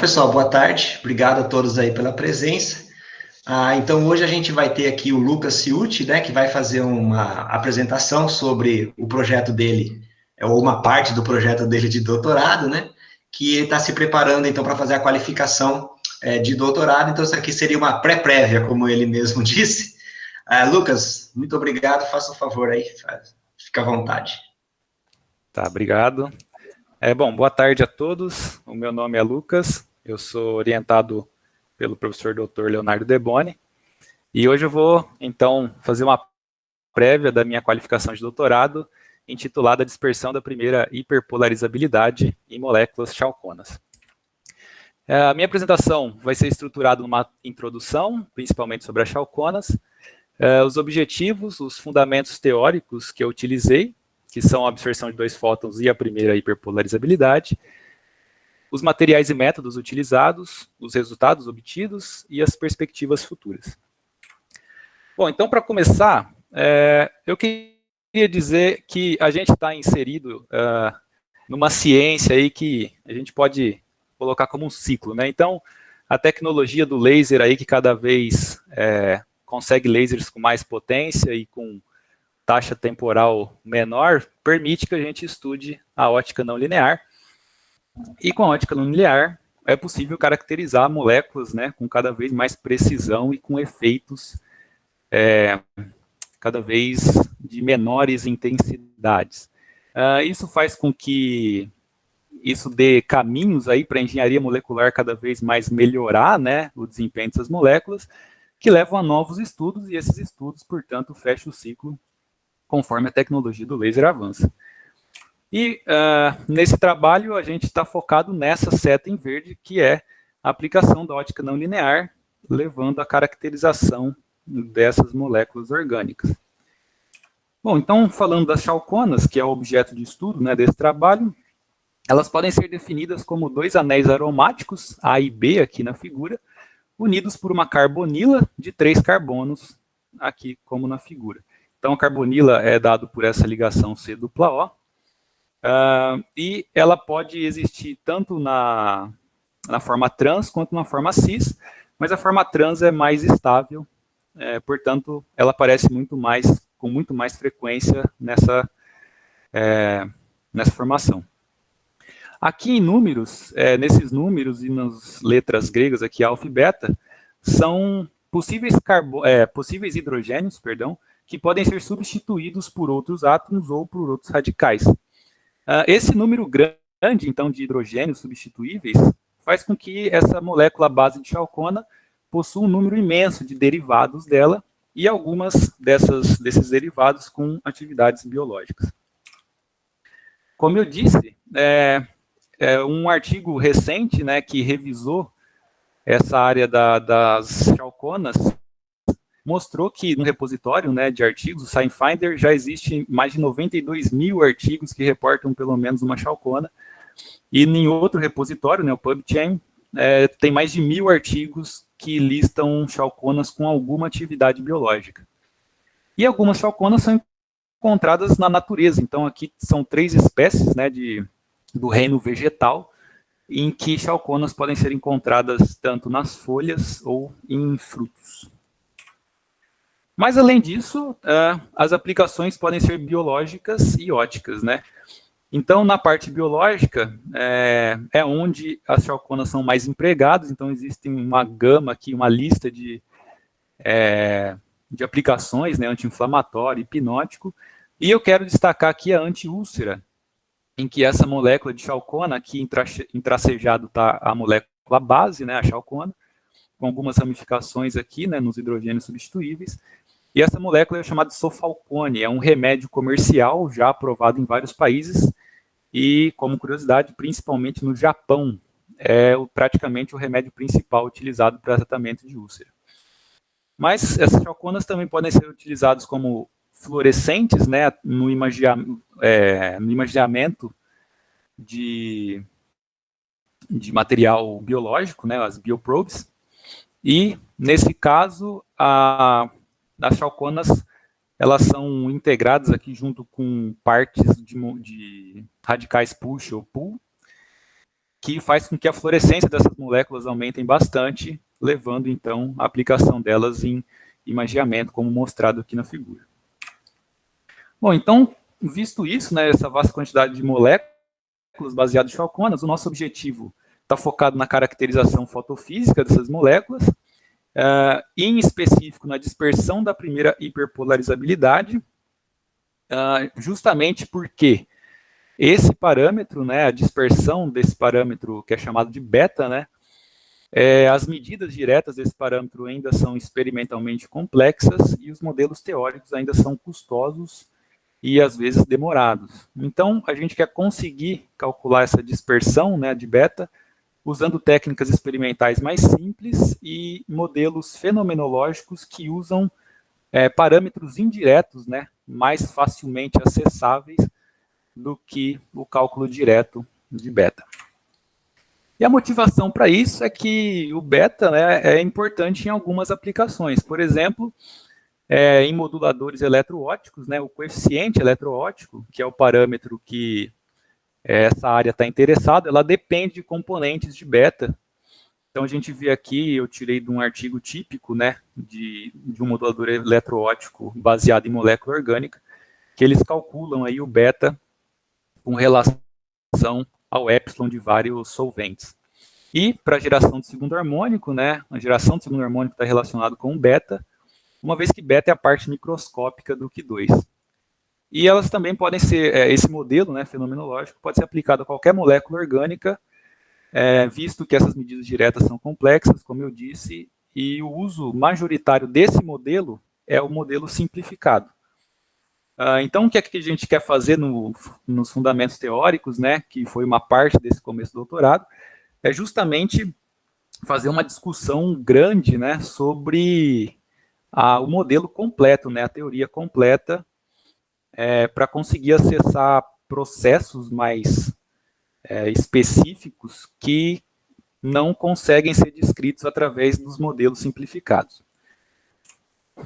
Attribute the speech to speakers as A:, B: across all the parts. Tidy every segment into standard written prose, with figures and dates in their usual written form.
A: pessoal, boa tarde. Obrigado a todos aí pela presença. Então, hoje a gente vai ter aqui o Lucas Ciuti, né, que vai fazer uma apresentação sobre o projeto dele, ou uma parte do projeto dele de doutorado, né, que ele está se preparando, então, para fazer a qualificação de doutorado. Então, isso aqui seria uma pré-prévia, como ele mesmo disse. Lucas, muito obrigado. Faça o favor aí, fica à vontade.
B: Tá, obrigado. Bom, boa tarde a todos. O meu nome é Lucas, eu sou orientado pelo professor Dr. Leonardo Deboni, e hoje eu vou, então, fazer uma prévia da minha qualificação de doutorado, intitulada Dispersão da Primeira Hiperpolarizabilidade em Moléculas Chalconas. A minha apresentação vai ser estruturada numa introdução, principalmente sobre as chalconas, os objetivos, os fundamentos teóricos que eu utilizei, que são a absorção de 2 fótons e a primeira hiperpolarizabilidade, os materiais e métodos utilizados, os resultados obtidos e as perspectivas futuras. Bom, então, para começar, eu queria dizer que a gente está inserido numa ciência aí que a gente pode colocar como um ciclo, né? Então, a tecnologia do laser aí que cada vez consegue lasers com mais potência e com taxa temporal menor, permite que a gente estude a ótica não linear. E com a ótica não linear, é possível caracterizar moléculas, né, com cada vez mais precisão e com efeitos cada vez de menores intensidades. Isso faz com que isso dê caminhos aí para a engenharia molecular cada vez mais melhorar, né, o desempenho dessas moléculas, que levam a novos estudos, e esses estudos, portanto, fecham o ciclo conforme a tecnologia do laser avança. E nesse trabalho a gente está focado nessa seta em verde, que é a aplicação da ótica não linear, levando à caracterização dessas moléculas orgânicas. Bom, então falando das chalconas, que é o objeto de estudo, né, desse trabalho, elas podem ser definidas como 2 anéis aromáticos, A e B aqui na figura, unidos por uma carbonila de 3 carbonos, aqui como na figura. Então, a carbonila é dado por essa ligação C-O, e ela pode existir tanto na forma trans quanto na forma cis, mas a forma trans é mais estável, portanto, ela aparece com muito mais frequência nessa formação. Aqui em números, nesses números e nas letras gregas, aqui alfa e beta, são possíveis hidrogênios, que podem ser substituídos por outros átomos ou por outros radicais. Esse número grande, então, de hidrogênios substituíveis, faz com que essa molécula base de chalcona possua um número imenso de derivados dela, e algumas desses derivados com atividades biológicas. Como eu disse, um artigo recente, né, que revisou essa área das chalconas, mostrou que no repositório, né, de artigos, o SciFinder, já existe mais de 92 mil artigos que reportam pelo menos uma chalcona, e em outro repositório, né, o PubChem, tem mais de 1000 artigos que listam chalconas com alguma atividade biológica. E algumas chalconas são encontradas na natureza, então aqui são 3 espécies, né, do reino vegetal, em que chalconas podem ser encontradas tanto nas folhas ou em frutos. Mas, além disso, as aplicações podem ser biológicas e óticas, né? Então, na parte biológica, é onde as chalconas são mais empregadas, então existe uma gama aqui, uma lista de aplicações, né, anti-inflamatório, hipnótico, e eu quero destacar aqui a anti-úlcera, em que essa molécula de chalcona, aqui intracejado está a molécula base, né, a chalcona, com algumas ramificações aqui, né, nos hidrogênios substituíveis, e essa molécula é chamada de Sofalcone, é um remédio comercial já aprovado em vários países, e, como curiosidade, principalmente no Japão, é praticamente o remédio principal utilizado para tratamento de úlcera. Mas essas chalconas também podem ser utilizadas como fluorescentes, né, no imaginamento de material biológico, né, as bioprobes, e, nesse caso, as chalconas, elas são integradas aqui junto com partes de radicais push ou pull, que faz com que a fluorescência dessas moléculas aumentem bastante, levando, então, a aplicação delas em imageamento, como mostrado aqui na figura. Bom, então, visto isso, né, essa vasta quantidade de moléculas baseadas em chalconas, o nosso objetivo está focado na caracterização fotofísica dessas moléculas, em específico na dispersão da primeira hiperpolarizabilidade, justamente porque esse parâmetro, né, a dispersão desse parâmetro que é chamado de beta, né, as medidas diretas desse parâmetro ainda são experimentalmente complexas e os modelos teóricos ainda são custosos e às vezes demorados. Então, a gente quer conseguir calcular essa dispersão, né, de beta usando técnicas experimentais mais simples e modelos fenomenológicos que usam parâmetros indiretos, né, mais facilmente acessáveis do que o cálculo direto de beta. E a motivação para isso é que o beta, né, é importante em algumas aplicações. Por exemplo, em moduladores eletroópticos, né, o coeficiente eletroóptico, que é o parâmetro que essa área está interessada, ela depende de componentes de beta. Então, a gente vê aqui, eu tirei de um artigo típico, né, de um modulador eletroóptico baseado em molécula orgânica, que eles calculam aí o beta com relação ao epsilon de vários solventes. E para a geração de segundo harmônico, né, a geração de segundo harmônico está relacionada com o beta, uma vez que beta é a parte microscópica do Q2. E elas também podem ser, esse modelo, né, fenomenológico, pode ser aplicado a qualquer molécula orgânica, visto que essas medidas diretas são complexas, como eu disse, e o uso majoritário desse modelo é o modelo simplificado. Então, o que é que a gente quer fazer nos fundamentos teóricos, né, que foi uma parte desse começo do doutorado, é justamente fazer uma discussão grande, né, sobre o modelo completo, né, a teoria completa, para conseguir acessar processos mais específicos que não conseguem ser descritos através dos modelos simplificados.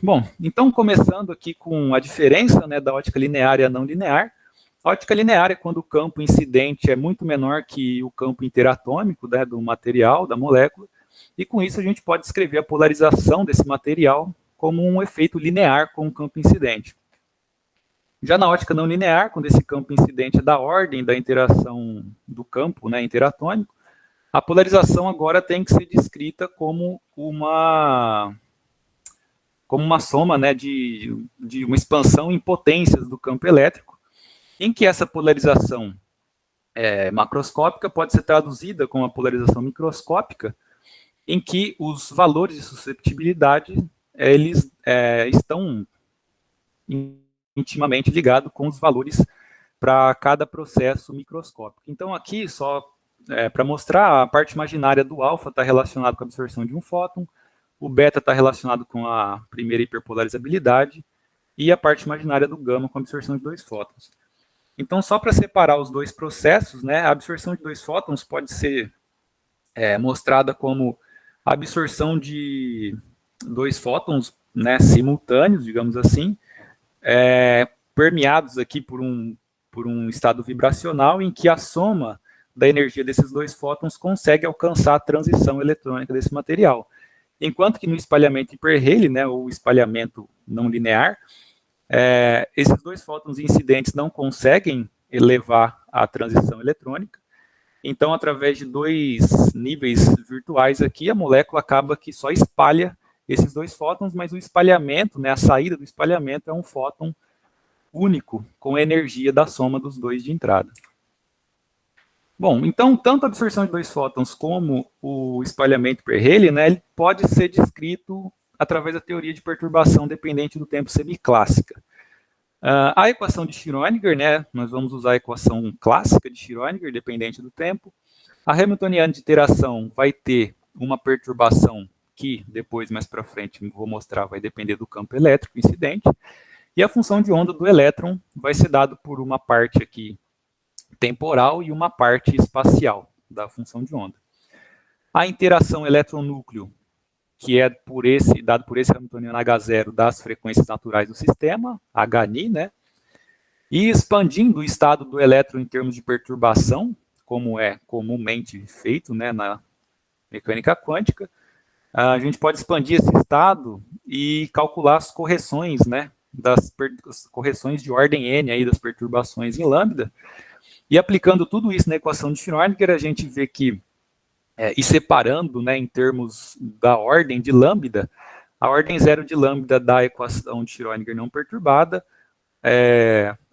B: Bom, então começando aqui com a diferença, né, da ótica linear e a não linear. A ótica linear é quando o campo incidente é muito menor que o campo interatômico, né, do material, da molécula, e com isso a gente pode descrever a polarização desse material como um efeito linear com o campo incidente. Já na ótica não linear, quando esse campo incidente é da ordem da interação do campo, né, interatômico, a polarização agora tem que ser descrita como uma soma, né, de uma expansão em potências do campo elétrico, em que essa polarização macroscópica pode ser traduzida como uma polarização microscópica, em que os valores de susceptibilidade eles estão intimamente ligados com os valores para cada processo microscópico. Então, aqui, só para mostrar, a parte imaginária do alfa está relacionada com a absorção de um fóton, o beta está relacionado com a primeira hiperpolarizabilidade, e a parte imaginária do gama com a absorção de 2 fótons. Então, só para separar os dois processos, né, a absorção de 2 fótons pode ser mostrada como a absorção de 2 fótons, né, simultâneos, digamos assim, permeados aqui por um estado vibracional em que a soma da energia desses 2 fótons consegue alcançar a transição eletrônica desse material. Enquanto que no espalhamento hiper-Rayleigh, né, ou espalhamento não linear, esses 2 fótons incidentes não conseguem elevar a transição eletrônica. Então, através de 2 níveis virtuais aqui, a molécula acaba que só espalha esses 2 fótons, mas o espalhamento, né, a saída do espalhamento é um fóton único, com a energia da soma dos 2 de entrada. Bom, então, tanto a absorção de 2 fótons como o espalhamento hiper-Rayleigh, né, ele pode ser descrito através da teoria de perturbação dependente do tempo semiclássica. A equação de Schrödinger, né, nós vamos usar a equação clássica de Schrödinger, dependente do tempo. A hamiltoniana de interação vai ter uma perturbação que depois, mais para frente, vou mostrar, vai depender do campo elétrico incidente. E a função de onda do elétron vai ser dado por uma parte aqui temporal e uma parte espacial da função de onda. A interação elétron-núcleo, que é dado por esse hamiltoniano H0 das frequências naturais do sistema, HNI, né? E expandindo o estado do elétron em termos de perturbação, como é comumente feito, né, na mecânica quântica, a gente pode expandir esse estado e calcular as correções, né, as correções de ordem n aí das perturbações em lambda, e aplicando tudo isso na equação de Schrödinger, a gente vê que, e separando, né, em termos da ordem de lambda, a ordem zero de lambda da equação de Schrödinger não perturbada,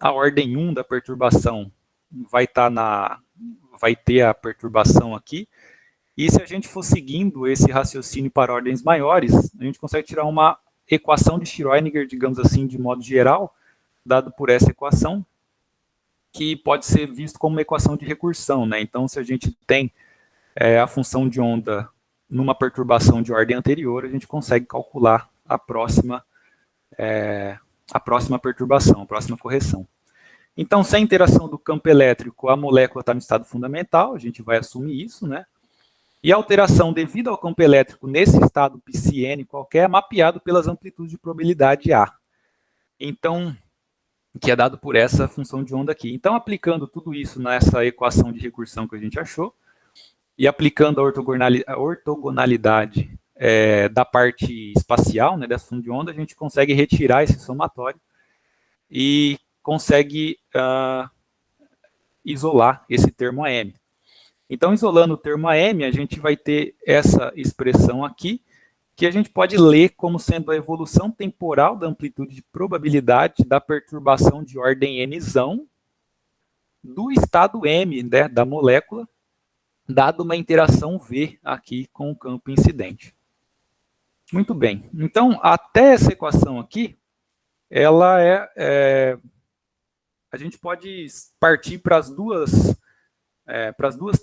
B: a ordem 1 da perturbação vai ter a perturbação aqui, e se a gente for seguindo esse raciocínio para ordens maiores, a gente consegue tirar uma equação de Schrödinger, digamos assim, de modo geral, dado por essa equação, que pode ser visto como uma equação de recursão, né? Então, se a gente tem a função de onda numa perturbação de ordem anterior, a gente consegue calcular a próxima perturbação, a próxima correção. Então, sem interação do campo elétrico, a molécula está no estado fundamental, a gente vai assumir isso, né? E a alteração devido ao campo elétrico nesse estado psi-n qualquer é mapeado pelas amplitudes de probabilidade A. Então, que é dado por essa função de onda aqui. Então, aplicando tudo isso nessa equação de recursão que a gente achou, e aplicando a ortogonalidade da parte espacial, né, dessa função de onda, a gente consegue retirar esse somatório e consegue isolar esse termo AM. Então, isolando o termo AM, a gente vai ter essa expressão aqui, que a gente pode ler como sendo a evolução temporal da amplitude de probabilidade da perturbação de ordem nzão do estado M, né, da molécula, dado uma interação V aqui com o campo incidente. Muito bem. Então, até essa equação aqui, ela a gente pode partir para as duas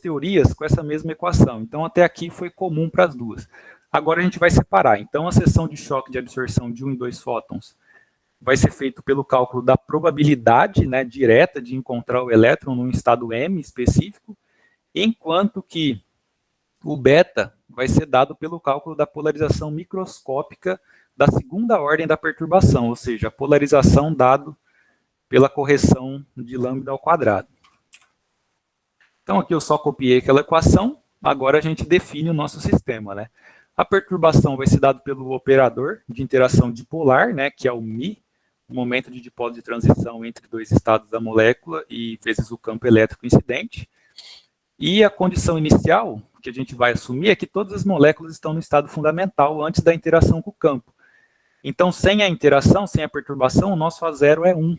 B: teorias com essa mesma equação. Então, até aqui foi comum para as duas. Agora a gente vai separar. Então, a seção de choque de absorção de 1 e 2 fótons vai ser feito pelo cálculo da probabilidade, né, direta de encontrar o elétron num estado M específico, enquanto que o beta vai ser dado pelo cálculo da polarização microscópica da segunda ordem da perturbação, ou seja, a polarização dado pela correção de lambda ao quadrado. Então, aqui eu só copiei aquela equação, agora a gente define o nosso sistema, né? A perturbação vai ser dada pelo operador de interação dipolar, né, que é o μ, o momento de dipolo de transição entre dois estados da molécula e vezes o campo elétrico incidente. E a condição inicial que a gente vai assumir é que todas as moléculas estão no estado fundamental antes da interação com o campo. Então, sem a interação, sem a perturbação, o nosso A0 é 1.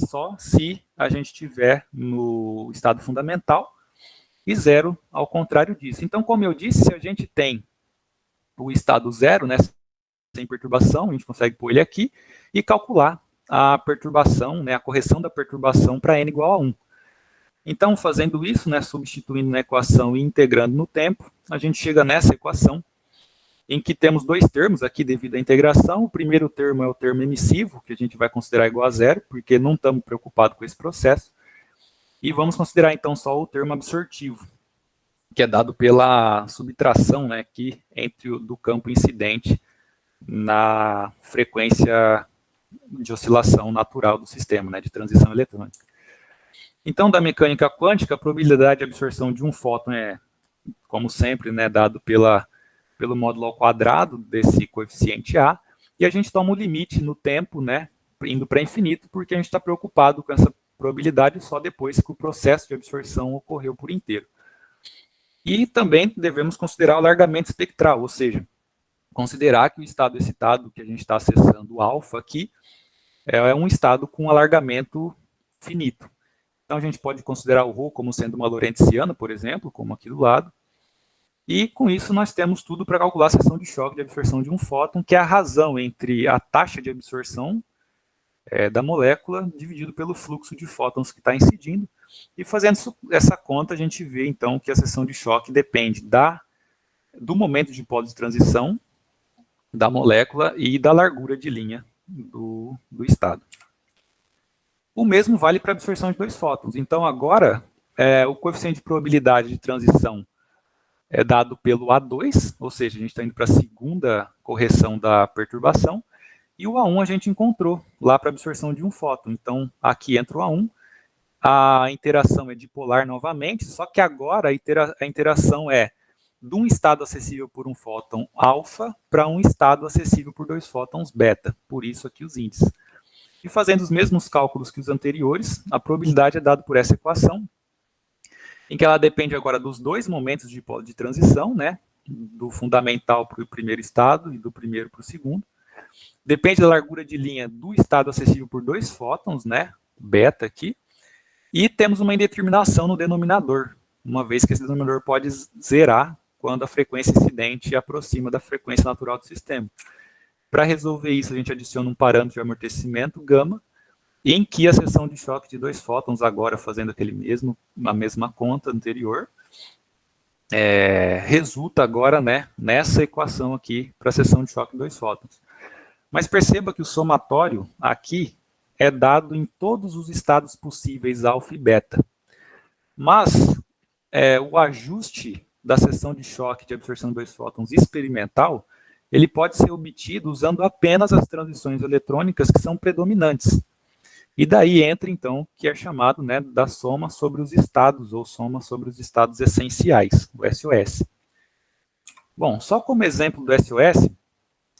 B: Só se a gente estiver no estado fundamental, e 0 ao contrário disso. Então, como eu disse, se a gente tem o estado 0, né, sem perturbação, a gente consegue pôr ele aqui e calcular a perturbação, né, a correção da perturbação para n igual a 1. Então, fazendo isso, né, substituindo na equação e integrando no tempo, a gente chega nessa equação, em que temos dois termos aqui devido à integração. O primeiro termo é o termo emissivo, que a gente vai considerar igual a 0, porque não estamos preocupados com esse processo. E vamos considerar, então, só o termo absortivo, que é dado pela subtração, né, aqui do campo incidente na frequência de oscilação natural do sistema, né, de transição eletrônica. Então, da mecânica quântica, a probabilidade de absorção de um fóton é, como sempre, né, dado pelo módulo ao quadrado desse coeficiente A, e a gente toma o limite no tempo, né, indo para infinito, porque a gente está preocupado com essa probabilidade só depois que o processo de absorção ocorreu por inteiro. E também devemos considerar o alargamento espectral, ou seja, considerar que o estado excitado que a gente está acessando, o alfa aqui, é um estado com alargamento finito. Então, a gente pode considerar o ρ como sendo uma lorentziana, por exemplo, como aqui do lado. E, com isso, nós temos tudo para calcular a seção de choque de absorção de um fóton, que é a razão entre a taxa de absorção da molécula dividido pelo fluxo de fótons que está incidindo. E, fazendo essa conta, a gente vê, então, que a seção de choque depende do momento de dipolo de transição da molécula e da largura de linha do estado. O mesmo vale para a absorção de 2 fótons. Então, agora, o coeficiente de probabilidade de transição é dado pelo A2, ou seja, a gente está indo para a segunda correção da perturbação, e o A1 a gente encontrou lá para a absorção de um fóton. Então, aqui entra o A1. a interação é dipolar novamente, só que agora a interação é de um estado acessível por um fóton alfa para um estado acessível por 2 fótons beta, por isso aqui os índices. E fazendo os mesmos cálculos que os anteriores, a probabilidade é dada por essa equação, em que ela depende agora dos 2 momentos de transição, né, do fundamental para o primeiro estado e do primeiro para o segundo. Depende da largura de linha do estado acessível por 2 fótons, né, beta aqui. E temos uma indeterminação no denominador, uma vez que esse denominador pode zerar quando a frequência incidente aproxima da frequência natural do sistema. Para resolver isso, a gente adiciona um parâmetro de amortecimento, gama, em que a seção de choque de 2 fótons, agora fazendo a mesma conta anterior, resulta agora, né, nessa equação aqui para a seção de choque de 2 fótons. Mas perceba que o somatório aqui é dado em todos os estados possíveis alfa e beta. Mas o ajuste da seção de choque de absorção de 2 fótons experimental, ele pode ser obtido usando apenas as transições eletrônicas que são predominantes. E daí entra, então, que é chamado, né, da soma sobre os estados, ou soma sobre os estados essenciais, o SOS. Bom, só como exemplo do SOS,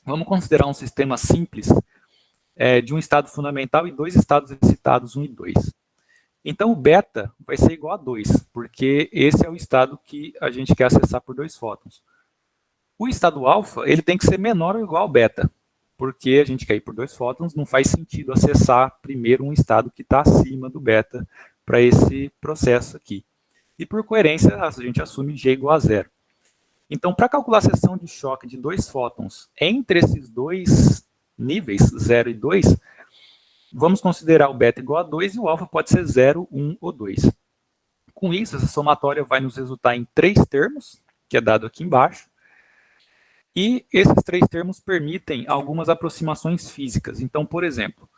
B: vamos considerar um sistema simples de um estado fundamental e 2 estados excitados, 1 e 2. Então, o beta vai ser igual a 2, porque esse é o estado que a gente quer acessar por 2 fótons. O estado alfa, ele tem que ser menor ou igual ao beta, porque a gente quer ir por 2 fótons, não faz sentido acessar primeiro um estado que está acima do beta para esse processo aqui. E por coerência, a gente assume G igual a 0. Então, para calcular a seção de choque de 2 fótons entre esses 2 níveis, 0 e 2, vamos considerar o beta igual a 2 e o alfa pode ser 0, 1 ou 2. Com isso, essa somatória vai nos resultar em 3 termos, que é dado aqui embaixo, e esses 3 termos permitem algumas aproximações físicas. Então, por exemplo,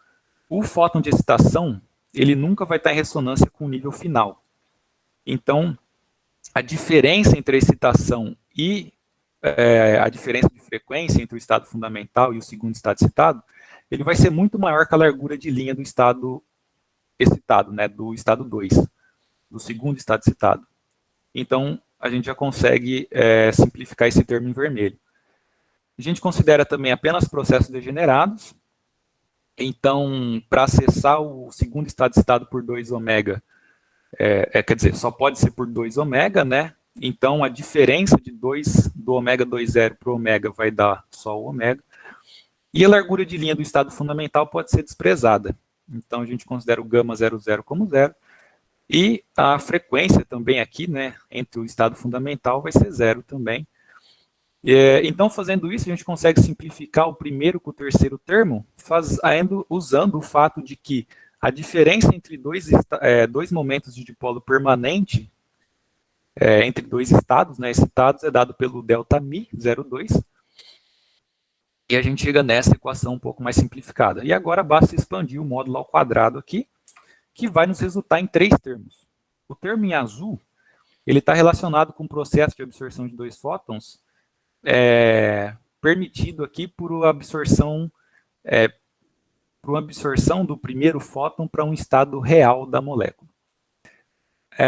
B: o fóton de excitação, ele nunca vai estar em ressonância com o nível final. Então, a diferença entre a excitação e a diferença de frequência entre o estado fundamental e o segundo estado excitado, ele vai ser muito maior que a largura de linha do estado excitado, né, do estado 2, do segundo estado excitado. Então, a gente já consegue simplificar esse termo em vermelho. A gente considera também apenas processos degenerados. Então, para acessar o segundo estado excitado por 2 ômega, quer dizer, só pode ser por 2 ômega, né? Então, a diferença de 2 do ômega 2,0 para o ômega vai dar só o ômega. E a largura de linha do estado fundamental pode ser desprezada. Então, a gente considera o gama 00 como 0. E a frequência também aqui, né, entre o estado fundamental vai ser 0 também. Então, fazendo isso, a gente consegue simplificar o primeiro com o terceiro termo, usando o fato de que a diferença entre dois momentos de dipolo permanente, entre 2 estados, né, excitados, é dado pelo ΔMi, 0,2, e a gente chega nessa equação um pouco mais simplificada. E agora basta expandir o módulo ao quadrado aqui, que vai nos resultar em 3 termos. O termo em azul, ele está relacionado com o processo de absorção de 2 fótons, permitido aqui por uma absorção do primeiro fóton para um estado real da molécula.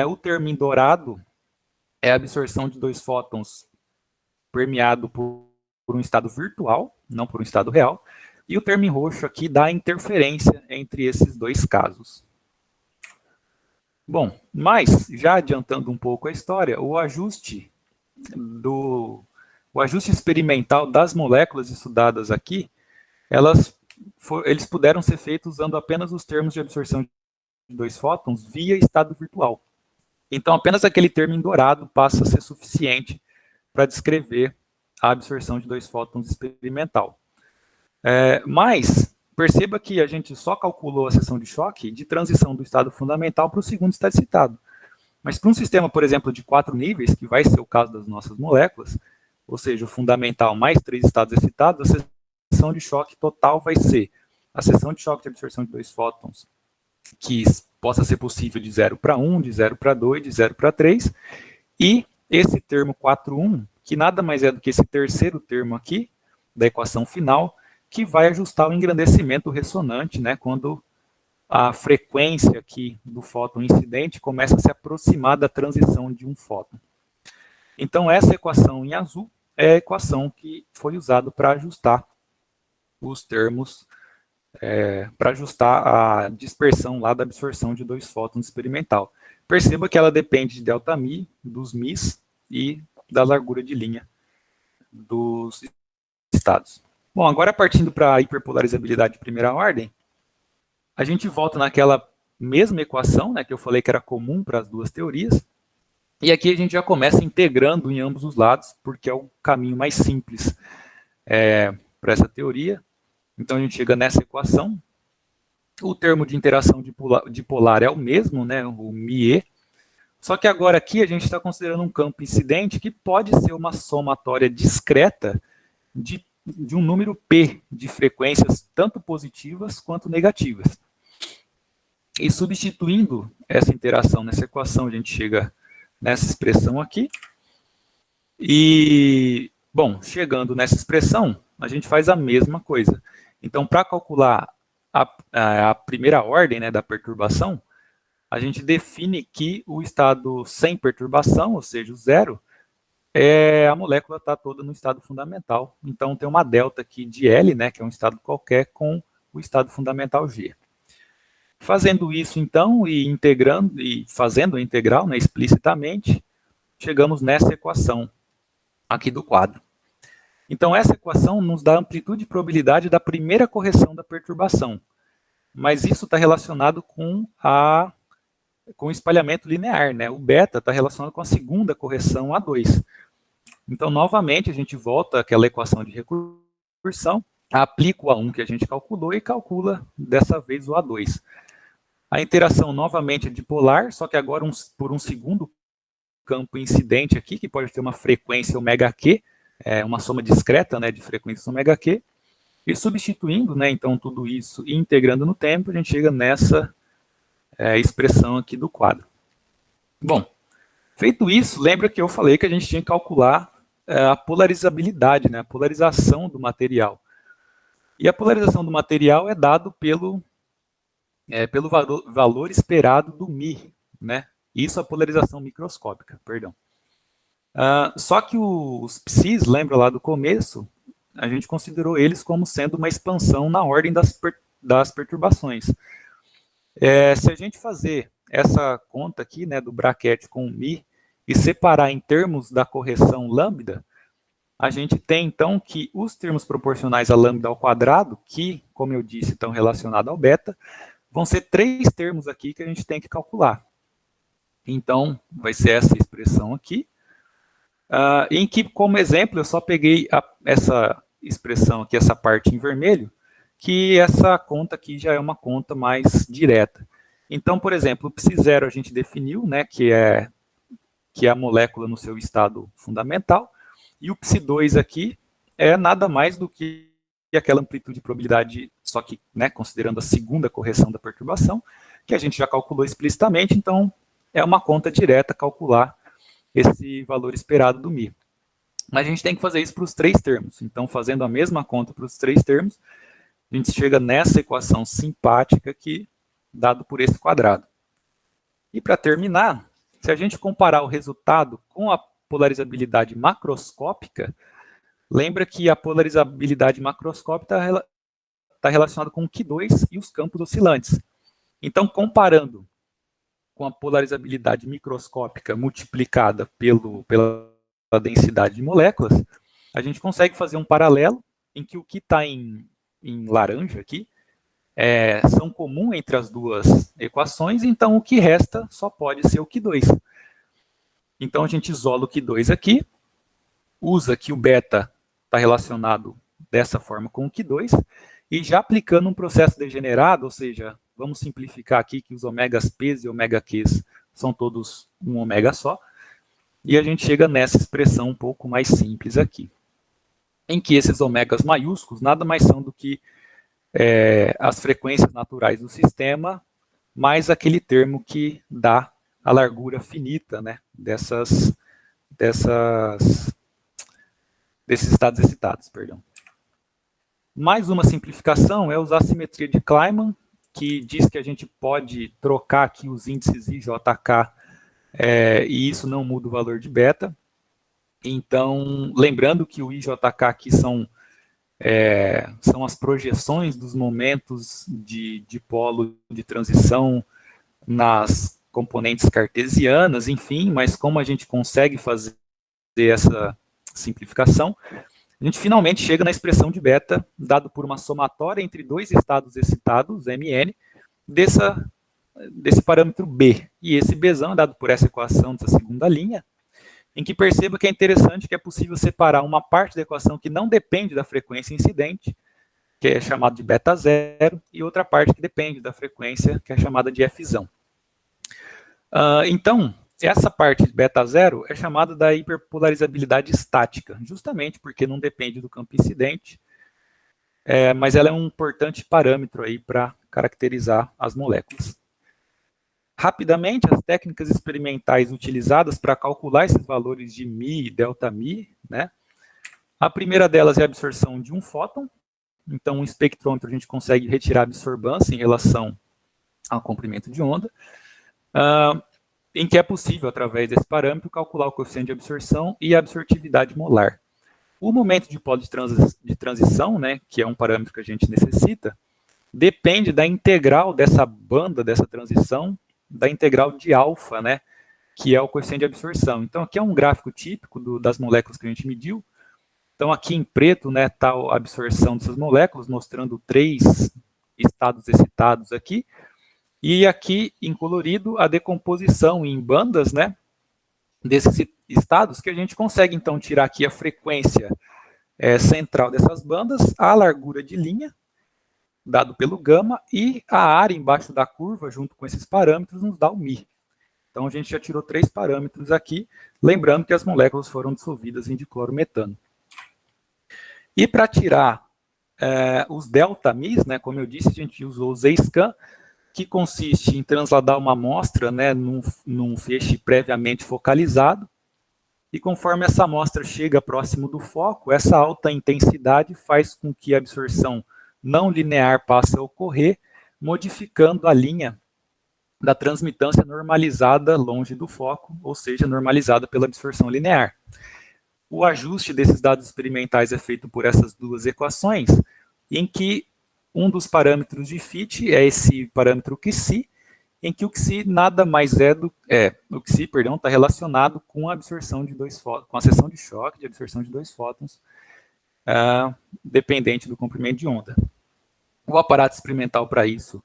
B: O termo em dourado é a absorção de 2 fótons permeado por um estado virtual, não por um estado real, e o termo em roxo aqui dá a interferência entre esses 2 casos. Bom, mas, já adiantando um pouco a história, o ajuste experimental das moléculas estudadas aqui, eles puderam ser feitos usando apenas os termos de absorção de 2 fótons via estado virtual. Então, apenas aquele termo em dourado passa a ser suficiente para descrever a absorção de 2 fótons experimental. Mas, perceba que a gente só calculou a seção de choque de transição do estado fundamental para o segundo estado excitado. Mas para um sistema, por exemplo, de 4 níveis, que vai ser o caso das nossas moléculas, ou seja, o fundamental mais 3 estados excitados, a seção de choque total vai ser a seção de choque de absorção de 2 fótons, que possa ser possível de 0 para 1, de 0 para 2, de 0 para 3, e esse termo 4,1, que nada mais é do que esse terceiro termo aqui, da equação final, que vai ajustar o engrandecimento ressonante, né, quando a frequência aqui do fóton incidente começa a se aproximar da transição de um fóton. Então, essa equação em azul é a equação que foi usada para ajustar os termos, para ajustar a dispersão lá da absorção de 2 fótons experimental. Perceba que ela depende de Δμ, dos μs e da largura de linha dos estados. Bom, agora partindo para a hiperpolarizabilidade de primeira ordem, a gente volta naquela mesma equação, né, que eu falei que era comum para as duas teorias, e aqui a gente já começa integrando em ambos os lados, porque é o caminho mais simples para essa teoria. Então a gente chega nessa equação, o termo de interação dipolar é o mesmo, né, o μe, só que agora aqui a gente está considerando um campo incidente que pode ser uma somatória discreta de um número P de frequências tanto positivas quanto negativas. E substituindo essa interação nessa equação, a gente chega nessa expressão aqui. E, bom, chegando nessa expressão, a gente faz a mesma coisa. Então, para calcular a primeira ordem, né, da perturbação, a gente define que o estado sem perturbação, ou seja, o zero, a molécula está toda no estado fundamental. Então, tem uma delta aqui de L, né, que é um estado qualquer, com o estado fundamental G. Fazendo isso, então, e integrando, e fazendo a integral, né, explicitamente, chegamos nessa equação aqui do quadro. Então, essa equação nos dá a amplitude e probabilidade da primeira correção da perturbação. Mas isso está relacionado com o espalhamento linear, né? O beta está relacionado com a segunda correção A2. Então, novamente, a gente volta àquela equação de recursão, aplica o A1 que a gente calculou e calcula, dessa vez, o A2. A interação, novamente, é dipolar, só que agora por um segundo campo incidente aqui, que pode ter uma frequência ωq, uma soma discreta, né, de frequências ωq, e substituindo, né, então, tudo isso e integrando no tempo, a gente chega nessa expressão aqui do quadro. Bom, feito isso, lembra que eu falei que a gente tinha que calcular a polarizabilidade, né, a polarização do material. E a polarização do material é dado pelo valor esperado do μ, né? Isso é a polarização microscópica, perdão. Só que os psis, lembra lá do começo, a gente considerou eles como sendo uma expansão na ordem das perturbações. Se a gente fazer essa conta aqui, né, do braquete com o μ, e separar em termos da correção lambda, a gente tem, então, que os termos proporcionais a lambda ao quadrado, que, como eu disse, estão relacionados ao beta, vão ser 3 termos aqui que a gente tem que calcular. Então, vai ser essa expressão aqui, em que, como exemplo, eu só peguei essa expressão aqui, essa parte em vermelho, que essa conta aqui já é uma conta mais direta. Então, por exemplo, o psi0 a gente definiu, né, que é a molécula no seu estado fundamental, e o psi2 aqui é nada mais do que aquela amplitude de probabilidade, só que, né, considerando a segunda correção da perturbação, que a gente já calculou explicitamente, então é uma conta direta calcular esse valor esperado do μ. Mas a gente tem que fazer isso para os 3 termos. Então, fazendo a mesma conta para os 3 termos, a gente chega nessa equação simpática aqui, dado por esse quadrado. E para terminar, se a gente comparar o resultado com a polarizabilidade macroscópica, lembra que a polarizabilidade macroscópica está relacionada com o Q2 e os campos oscilantes. Então, comparando com a polarizabilidade microscópica multiplicada pela densidade de moléculas, a gente consegue fazer um paralelo em que o que está em laranja aqui são comuns entre as duas equações, então o que resta só pode ser o Q2. Então a gente isola o Q2 aqui, usa que o beta está relacionado dessa forma com o Q2, e já aplicando um processo degenerado, ou seja, vamos simplificar aqui que os ômegas P's e ômega Q's são todos um ômega só, e a gente chega nessa expressão um pouco mais simples aqui, em que esses ômegas maiúsculos nada mais são do que as frequências naturais do sistema, mais aquele termo que dá a largura finita, né, desses estados excitados, perdão. Mais uma simplificação é usar a simetria de Kleiman que diz que a gente pode trocar aqui os índices IJK, e isso não muda o valor de beta. Então, lembrando que o IJK aqui são as projeções dos momentos de dipolo de transição nas componentes cartesianas, enfim, mas como a gente consegue fazer essa simplificação, a gente finalmente chega na expressão de beta, dado por uma somatória entre dois estados excitados, Mn, desse parâmetro B. E esse Bzão é dado por essa equação dessa segunda linha, em que perceba que é interessante que é possível separar uma parte da equação que não depende da frequência incidente, que é chamada de beta zero, e outra parte que depende da frequência, que é chamada de Fzão. Então, essa parte de beta zero é chamada da hiperpolarizabilidade estática, justamente porque não depende do campo incidente, mas ela é um importante parâmetro aí para caracterizar as moléculas. Rapidamente, as técnicas experimentais utilizadas para calcular esses valores de μ e Δμ, né? A primeira delas é a absorção de um fóton. Então, um espectrômetro a gente consegue retirar a absorbância em relação ao comprimento de onda, em que é possível, através desse parâmetro, calcular o coeficiente de absorção e a absortividade molar. O momento de dipolo de transição, né, que é um parâmetro que a gente necessita, depende da integral dessa banda, dessa transição, da integral de alfa, né, que é o coeficiente de absorção. Então, aqui é um gráfico típico das moléculas que a gente mediu. Então, aqui em preto, né, está a absorção dessas moléculas, mostrando 3 estados excitados aqui. E aqui, em colorido, a decomposição em bandas, né, desses estados, que a gente consegue, então, tirar aqui a frequência central dessas bandas, a largura de linha, dado pelo gama, e a área embaixo da curva, junto com esses parâmetros, nos dá o μ. Então, a gente já tirou 3 parâmetros aqui, lembrando que as moléculas foram dissolvidas em diclorometano. E para tirar os ΔMIs, né, como eu disse, a gente usou o Z-scan, que consiste em transladar uma amostra, né, num feixe previamente focalizado, e conforme essa amostra chega próximo do foco, essa alta intensidade faz com que a absorção não linear passe a ocorrer, modificando a linha da transmitância normalizada longe do foco, ou seja, normalizada pela absorção linear. O ajuste desses dados experimentais é feito por essas duas equações, em que um dos parâmetros de fit é esse parâmetro Xi, em que o Xi nada mais o Xi, perdão, está relacionado com a absorção de dois fótons, com a seção de choque de absorção de 2 fótons, dependente do comprimento de onda. O aparato experimental para isso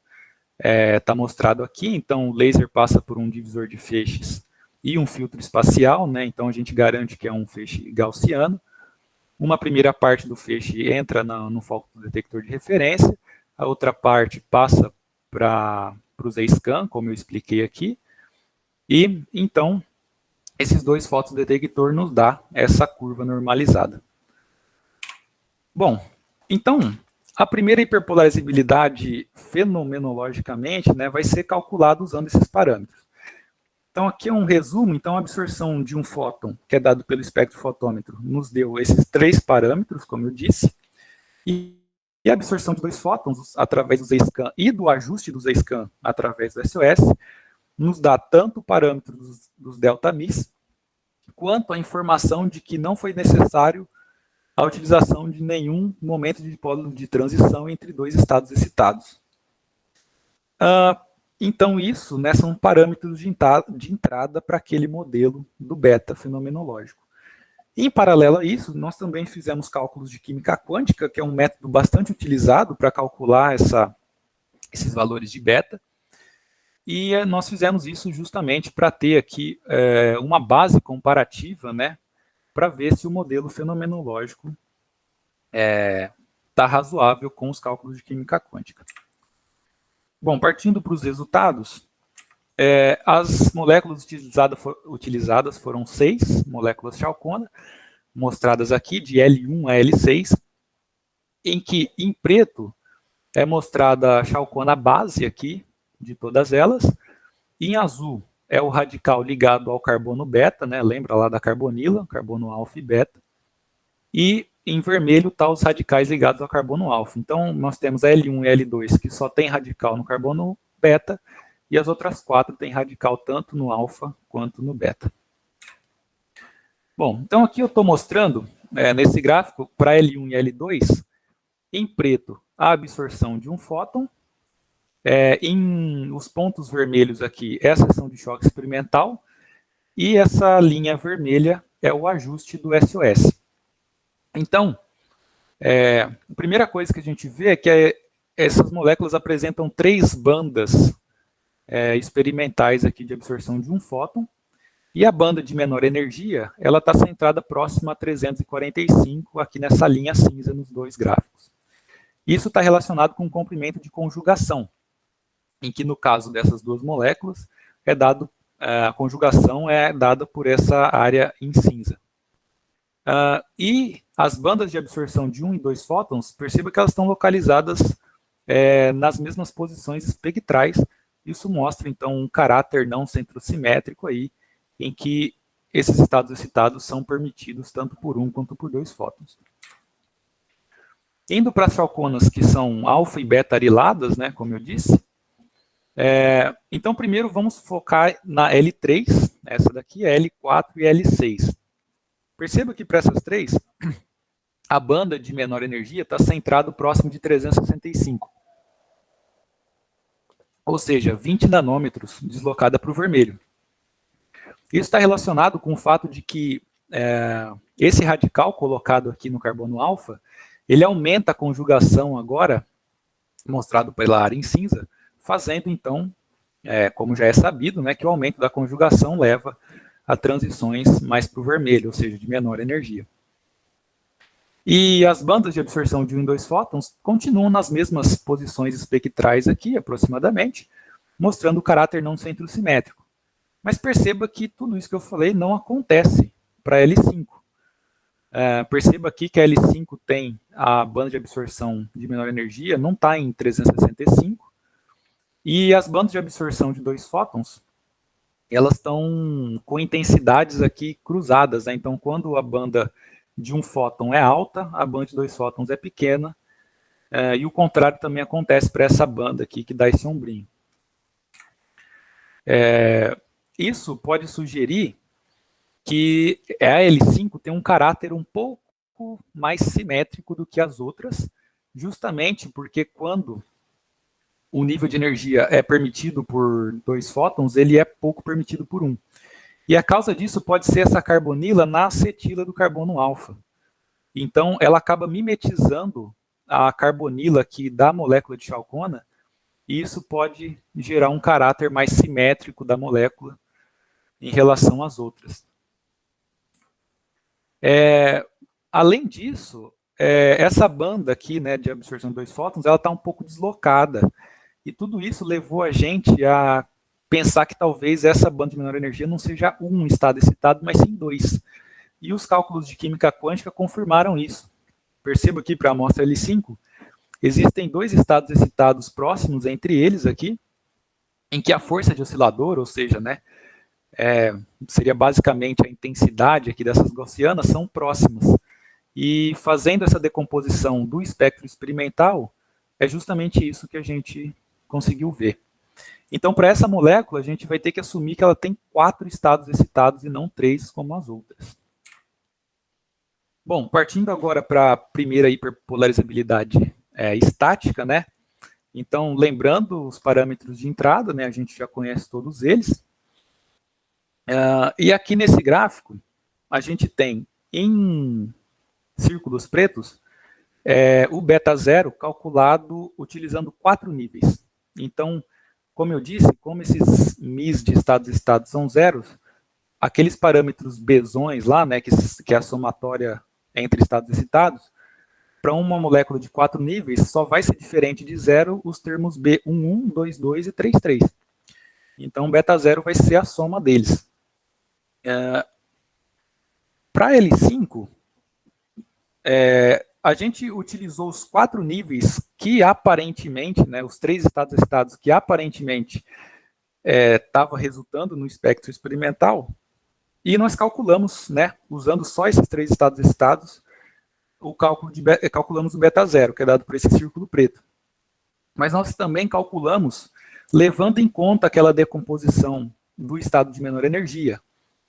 B: está mostrado aqui. Então, o laser passa por um divisor de feixes e um filtro espacial, né? Então a gente garante que é um feixe gaussiano. Uma primeira parte do feixe entra no foco do detector de referência, a outra parte passa para o Z-scan, como eu expliquei aqui, e então esses 2 focos do detector nos dá essa curva normalizada. Bom, então a primeira hiperpolarizabilidade fenomenologicamente, né, vai ser calculada usando esses parâmetros. Então, aqui é um resumo. Então, a absorção de um fóton, que é dado pelo espectrofotômetro, nos deu esses 3 parâmetros, como eu disse, e a absorção de 2 fótons, através do Z-scan e do ajuste do Z-scan através do SOS, nos dá tanto o parâmetro dos ΔMIs, quanto a informação de que não foi necessário a utilização de nenhum momento de dipolo de transição entre 2 estados excitados. Então, isso, né, são parâmetros de entrada para aquele modelo do beta fenomenológico. Em paralelo a isso, nós também fizemos cálculos de química quântica, que é um método bastante utilizado para calcular esses valores de beta, e nós fizemos isso justamente para ter aqui uma base comparativa, né, para ver se o modelo fenomenológico está razoável com os cálculos de química quântica. Bom, partindo para os resultados, as moléculas utilizadas foram 6 moléculas chalcona, mostradas aqui de L1 a L6, em que em preto é mostrada a chalcona base aqui, de todas elas, em azul é o radical ligado ao carbono beta, né, lembra lá da carbonila, carbono alfa e beta, e em vermelho tá os radicais ligados ao carbono alfa. Então, nós temos a L1 e L2 que só tem radical no carbono beta, e as outras 4 têm radical tanto no alfa quanto no beta. Bom, então aqui eu estou mostrando, nesse gráfico, para L1 e L2, em preto, a absorção de um fóton. Em os pontos vermelhos aqui é a seção de choque experimental, e essa linha vermelha é o ajuste do SOS. Então, a primeira coisa que a gente vê é que essas moléculas apresentam 3 bandas experimentais aqui de absorção de um fóton, e a banda de menor energia, ela está centrada próxima a 345, aqui nessa linha cinza nos 2 gráficos. Isso está relacionado com o comprimento de conjugação, em que no caso dessas 2 moléculas, a conjugação é dada por essa área em cinza. E as bandas de absorção de 1 e 2 fótons, perceba que elas estão localizadas nas mesmas posições espectrais. Isso mostra, então, um caráter não centrosimétrico aí, em que esses estados excitados são permitidos tanto por 1 quanto por 2 fótons. Indo para as chalconas que são alfa e beta ariladas, né, como eu disse, então primeiro vamos focar na L3, essa daqui é L4 e L6. Perceba que para essas 3, a banda de menor energia está centrada próximo de 365. Ou seja, 20 nanômetros deslocada para o vermelho. Isso está relacionado com o fato de que esse radical colocado aqui no carbono alfa, ele aumenta a conjugação agora, mostrado pela área em cinza, fazendo então, como já é sabido, né, que o aumento da conjugação leva a transições mais para o vermelho, ou seja, de menor energia. E as bandas de absorção de 1 e 2 fótons continuam nas mesmas posições espectrais aqui, aproximadamente, mostrando o caráter não centrosimétrico. Mas perceba que tudo isso que eu falei não acontece para a L5. Perceba aqui que a L5 tem a banda de absorção de menor energia, não está em 365, e as bandas de absorção de 2 fótons, elas estão com intensidades aqui cruzadas, né? Então, quando a banda de 1 fóton é alta, a banda de 2 fótons é pequena, e o contrário também acontece para essa banda aqui, que dá esse ombrinho. Isso pode sugerir que a L5 tem um caráter um pouco mais simétrico do que as outras, justamente porque quando o nível de energia é permitido por 2 fótons, ele é pouco permitido por 1. E a causa disso pode ser essa carbonila na acetila do carbono alfa. Então, ela acaba mimetizando a carbonila aqui da molécula de chalcona, e isso pode gerar um caráter mais simétrico da molécula em relação às outras. Além disso, essa banda aqui, né, de absorção de 2 fótons, ela está um pouco deslocada. E tudo isso levou a gente a pensar que talvez essa banda de menor energia não seja um estado excitado, mas sim 2. E os cálculos de química quântica confirmaram isso. Perceba aqui para a amostra L5, existem 2 estados excitados próximos entre eles aqui, em que a força de oscilador, ou seja, né, seria basicamente a intensidade aqui dessas gaussianas, são próximas. E fazendo essa decomposição do espectro experimental, é justamente isso que a gente conseguiu ver. Então, para essa molécula, a gente vai ter que assumir que ela tem 4 estados excitados e não 3, como as outras. Bom, partindo agora para a primeira hiperpolarizabilidade estática, né? Então, lembrando os parâmetros de entrada, né? A gente já conhece todos eles. E aqui nesse gráfico, a gente tem em círculos pretos o beta zero calculado utilizando 4 níveis. Então, como eu disse, como esses mis de estados excitados são zeros, aqueles parâmetros Bzões lá, né, que é a somatória entre estados excitados, para uma molécula de 4 níveis, só vai ser diferente de zero os termos B11, 22 e 33. Então, beta zero vai ser a soma deles. Para L5, a gente utilizou os 4 níveis que aparentemente, né, os 3 estados excitados que aparentemente estava resultando no espectro experimental, e nós calculamos, né, usando só esses 3 estados excitados, calculamos o beta zero, que é dado por esse círculo preto. Mas nós também calculamos levando em conta aquela decomposição do estado de menor energia.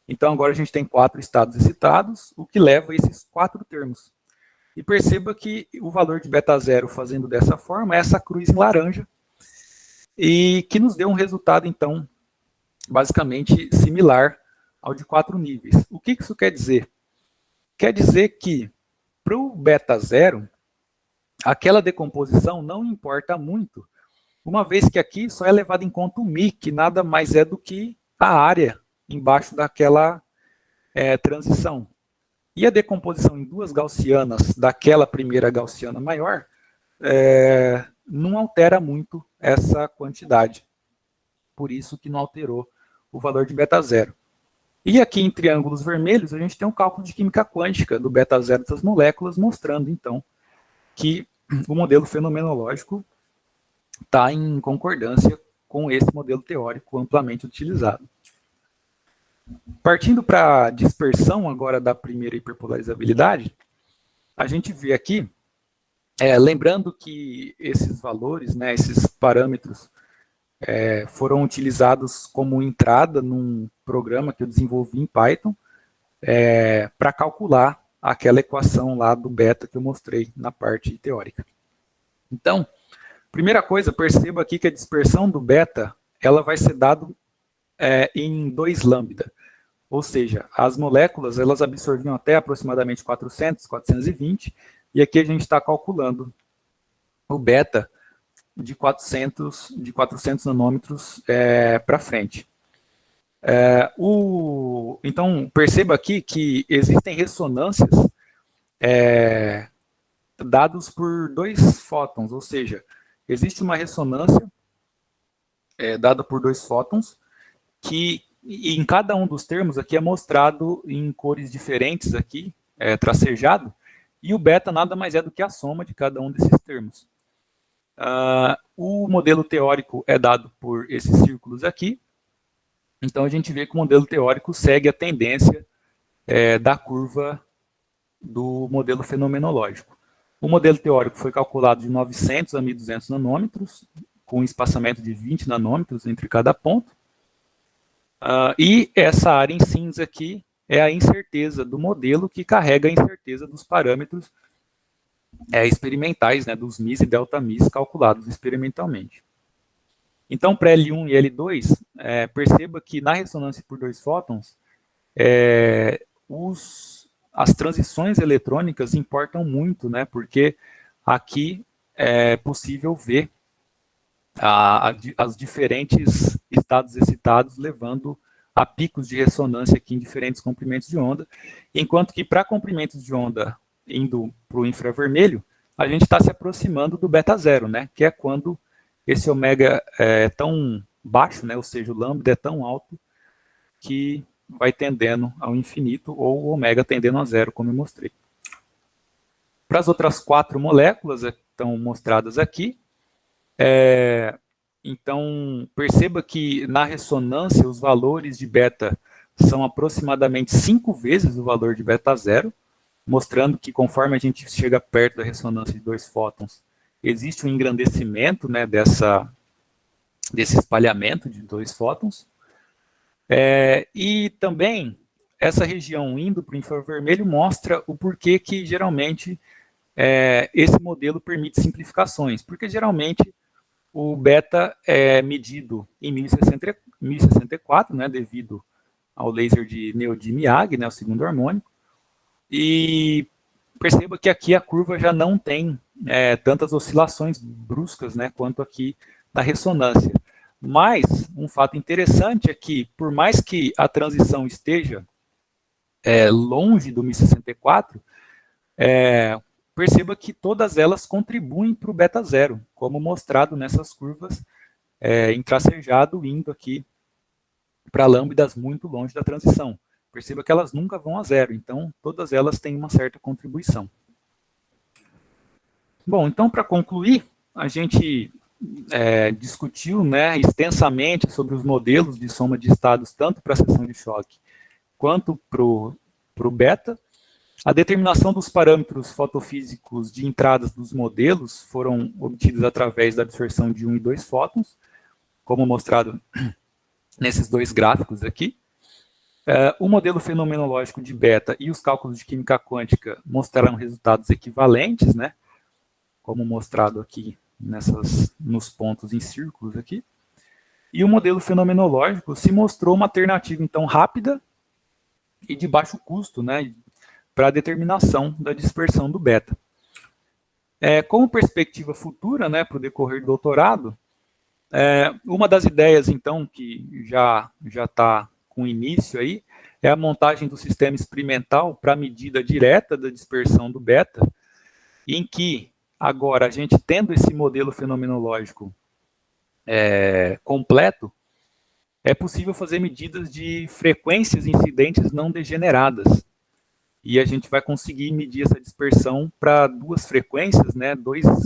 B: Então, agora a gente tem 4 estados excitados, o que leva a esses 4 termos. E perceba que o valor de beta zero, fazendo dessa forma, é essa cruz em laranja, e que nos deu um resultado, então, basicamente similar ao de 4 níveis. O que isso quer dizer? Quer dizer que, para o beta zero, aquela decomposição não importa muito, uma vez que aqui só é levado em conta o μ, que nada mais é do que a área embaixo daquela transição. E a decomposição em 2 gaussianas daquela primeira gaussiana maior não altera muito essa quantidade. Por isso que não alterou o valor de beta zero. E aqui em triângulos vermelhos, a gente tem um cálculo de química quântica do beta zero dessas moléculas, mostrando, então, que o modelo fenomenológico está em concordância com esse modelo teórico amplamente utilizado. Partindo para a dispersão agora da primeira hiperpolarizabilidade, a gente vê aqui, lembrando que esses valores, né, esses parâmetros, foram utilizados como entrada num programa que eu desenvolvi em Python para calcular aquela equação lá do beta que eu mostrei na parte teórica. Então, primeira coisa, perceba aqui que a dispersão do beta ela vai ser dada em 2 lambda. Ou seja, as moléculas elas absorviam até aproximadamente 400, 420, e aqui a gente está calculando o beta de 400 nanômetros para frente. Então, perceba aqui que existem ressonâncias dados por 2 fótons, ou seja, existe uma ressonância dada por 2 fótons, que em cada um dos termos aqui é mostrado em cores diferentes aqui, tracejado, e o beta nada mais é do que a soma de cada um desses termos. O modelo teórico é dado por esses círculos aqui, então a gente vê que o modelo teórico segue a tendência da curva do modelo fenomenológico. O modelo teórico foi calculado de 900 a 1.200 nanômetros, com um espaçamento de 20 nanômetros entre cada ponto. E essa área em cinza aqui é a incerteza do modelo, que carrega a incerteza dos parâmetros experimentais, né, dos μs e delta-μs calculados experimentalmente. Então, para L1 e L2, perceba que na ressonância por 2 fótons, as transições eletrônicas importam muito, né, porque aqui é possível ver as diferentes estados excitados levando a picos de ressonância aqui em diferentes comprimentos de onda, enquanto que para comprimentos de onda indo para o infravermelho, a gente está se aproximando do beta zero, né, que é quando esse ômega é tão baixo, né, ou seja, o lambda é tão alto que vai tendendo ao infinito, ou o ômega tendendo a zero, como eu mostrei. Para as outras 4 moléculas que estão mostradas aqui, então perceba que na ressonância os valores de beta são aproximadamente 5 vezes o valor de beta zero, mostrando que conforme a gente chega perto da ressonância de 2 fótons, existe um engrandecimento, né, desse espalhamento de 2 fótons. E também essa região indo para o infravermelho mostra o porquê que geralmente esse modelo permite simplificações, porque geralmente o beta é medido em 1064, né, devido ao laser de Neodym-Yagg, né, o segundo harmônico, e perceba que aqui a curva já não tem tantas oscilações bruscas, né, quanto aqui na ressonância. Mas um fato interessante é que, por mais que a transição esteja longe do 1064, perceba que todas elas contribuem para o beta zero, como mostrado nessas curvas em tracejado, indo aqui para lambdas muito longe da transição. Perceba que elas nunca vão a zero, então todas elas têm uma certa contribuição. Bom, então para concluir, a gente discutiu, né, extensamente sobre os modelos de soma de estados, tanto para a seção de choque quanto para o beta. A determinação dos parâmetros fotofísicos de entradas dos modelos foram obtidos através da absorção de 1 e 2 fótons, como mostrado nesses dois gráficos aqui. O modelo fenomenológico de beta e os cálculos de química quântica mostraram resultados equivalentes, né, como mostrado aqui nos pontos em círculos aqui. E o modelo fenomenológico se mostrou uma alternativa, então, rápida e de baixo custo, né, para a determinação da dispersão do beta. Como perspectiva futura, né, para o decorrer do doutorado, uma das ideias, então, que já está com início aí, é a montagem do sistema experimental para a medida direta da dispersão do beta, em que, agora, a gente tendo esse modelo fenomenológico completo, é possível fazer medidas de frequências incidentes não degeneradas. E a gente vai conseguir medir essa dispersão para duas frequências, né, dois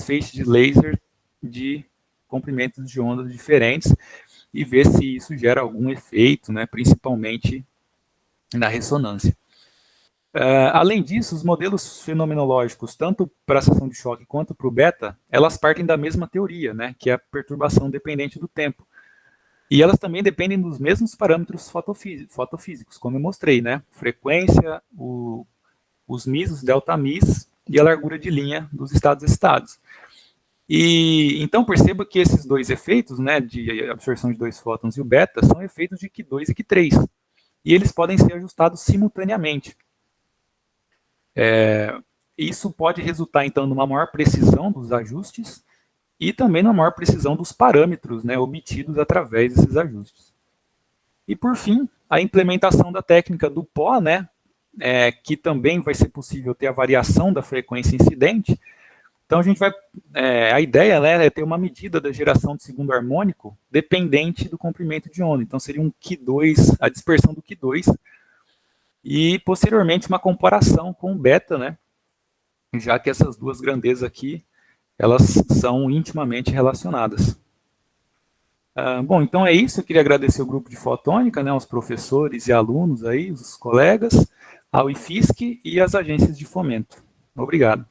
B: feixes de laser de comprimentos de ondas diferentes, e ver se isso gera algum efeito, né, principalmente na ressonância. Além disso, os modelos fenomenológicos, tanto para a seção de choque quanto para o beta, elas partem da mesma teoria, né, que é a perturbação dependente do tempo. E elas também dependem dos mesmos parâmetros fotofísicos, como eu mostrei, né, frequência, os mis, os delta mis e a largura de linha dos estados excitados. E então perceba que esses dois efeitos, né, de absorção de 2 fótons e o beta, são efeitos de Q2 e Q3. E eles podem ser ajustados simultaneamente. Isso pode resultar, então, numa maior precisão dos ajustes e também numa maior precisão dos parâmetros, né, obtidos através desses ajustes. E, por fim, a implementação da técnica do pó, né, que também vai ser possível ter a variação da frequência incidente. Então, a ideia, né, é ter uma medida da geração de segundo harmônico dependente do comprimento de onda. Então, seria um Q2, a dispersão do Q2, e, posteriormente, uma comparação com o beta, né, já que essas duas grandezas aqui, elas são intimamente relacionadas. Bom, então é isso. Eu queria agradecer o grupo de fotônica, né, os professores e alunos aí, os colegas, ao IFISC e as agências de fomento. Obrigado.